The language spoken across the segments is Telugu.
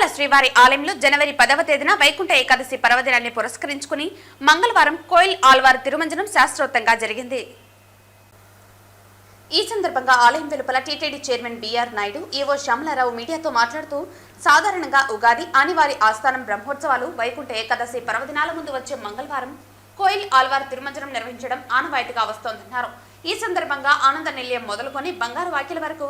తిరుమల శ్రీవారి ఆలయంలో జనవరి 10వ తేదీన వైకుంఠ ఏకాదశి పర్వదినాన్ని పురస్కరించుకుని మంగళవారం కోయిల్ ఆళ్వార్ తిరుమంజనం శాస్త్రోక్తంగా జరిగింది. ఈ సందర్భంగా ఆలయం వెలుపల TTD chairman BR Naidu, EO Shyamalarao మీడియాతో మాట్లాడుతూ సాధారణంగా ఉగాది, ఆనివారి ఆస్థానం బ్రహ్మోత్సవాలు, వైకుంఠ ఏకాదశి పర్వదినాల ముందు వచ్చే మంగళవారం కోయిల్ ఆళ్వార్ తిరుమంజనం నిర్వహించడం ఆనవాయితీగా వస్తోందన్నారు. ఈ సందర్భంగా ఆనంద నిలయం మొదలుకొని బంగారు వాకిల వరకు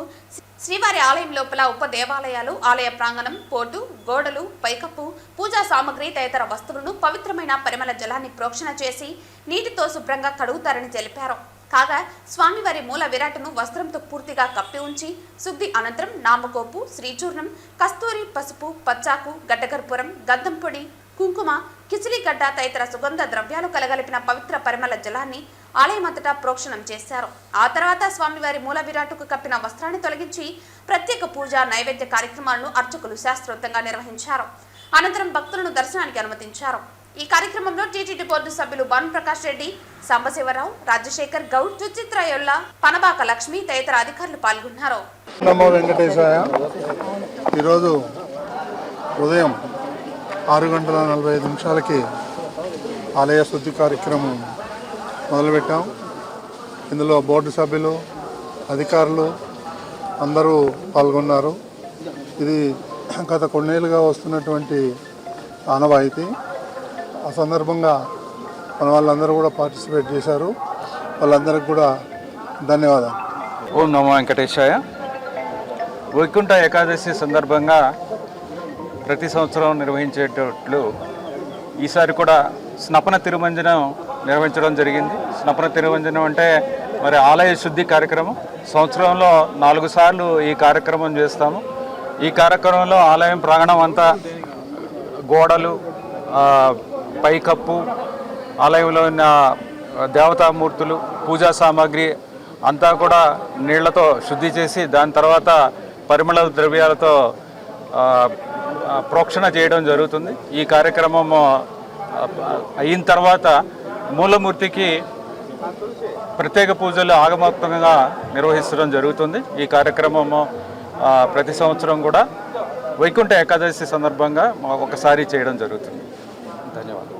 శ్రీవారి ఆలయం లోపల ఉప దేవాలయాలు, ఆలయ ప్రాంగణం, పోటు, గోడలు, పైకప్పు, పూజా సామగ్రి తదితర వస్తువులను పవిత్రమైన పరిమళ జలాన్ని ప్రోక్షణ చేసి నీటితో శుభ్రంగా కడుగుతారని తెలిపారు. కాగా స్వామివారి మూల విరాటను వస్త్రంతో పూర్తిగా కప్పి ఉంచి శుద్ధి అనంతరం నామకోపు, శ్రీచూర్ణం, కస్తూరి, పసుపు, పచ్చాకు, గడ్డకర్పూరం, గంధం పొడి, కుంకుమ, కిచిలిగడ్డ తదితర సుగంధ ద్రవ్యాలు కలగలిపిన పవిత్ర పరిమళ జలాన్ని ఆలయమంతటా ప్రోక్షణం చేశారు. ఆ తర్వాత స్వామివారి మూల విరాటుకు కప్పిన వస్త్రాన్ని తొలగించి ప్రత్యేక పూజ, నైవేద్య కార్యక్రమాలను అర్చకులు శాస్త్రోక్తంగా నిర్వహించారు. అనంతరం భక్తులను దర్శనానికి అనుమతించారు. ఈ కార్యక్రమంలో టీటీడీ బోర్డు సభ్యులు భానుప్రకాష్ రెడ్డి, సాంబశివరావు, రాజశేఖర్ గౌడ్, సుచిత్రయోల్ల, పనబాక లక్ష్మి తదితర అధికారులు పాల్గొన్నారు. నమో వెంకటేశాయ. ఈరోజు ఉదయం 6:45 ఆలయ శుద్ధి కార్యక్రమం మొదలుపెట్టాం. ఇందులో బోర్డు సభ్యులు, అధికారులు అందరూ పాల్గొన్నారు. ఇది గత కొన్నేళ్ళుగా వస్తున్నటువంటి ఆనవాయితీ. ఆ సందర్భంగా మన వాళ్ళందరూ కూడా పార్టిసిపేట్ చేశారు. వాళ్ళందరికీ కూడా ధన్యవాదాలు. ఓం నమో వెంకటేశాయ. వైకుంఠ ఏకాదశి సందర్భంగా ప్రతి సంవత్సరం నిర్వహించేటట్లు ఈసారి కూడా స్నపన తిరుమంజనం నిర్వహించడం జరిగింది. స్నపన తిరుమంజనం అంటే మరి ఆలయ శుద్ధి కార్యక్రమం. సంవత్సరంలో 4 సార్లు ఈ కార్యక్రమం చేస్తాము. ఈ కార్యక్రమంలో ఆలయం ప్రాంగణం అంతా గోడలు, పైకప్పు, ఆలయంలో ఉన్న దేవతామూర్తులు, పూజా సామాగ్రి అంతా కూడా నీళ్లతో శుద్ధి చేసి దాని తర్వాత పరిమళ ద్రవ్యాలతో ప్రోక్షణ చేయడం జరుగుతుంది. ఈ కార్యక్రమం అయిన తర్వాత మూలమూర్తికి ప్రత్యేక పూజలు ఆగమోక్తంగా నిర్వహించడం జరుగుతుంది. ఈ కార్యక్రమము ప్రతి సంవత్సరం కూడా వైకుంఠ ఏకాదశి సందర్భంగా ఒకసారి చేయడం జరుగుతుంది. ధన్యవాదాలు.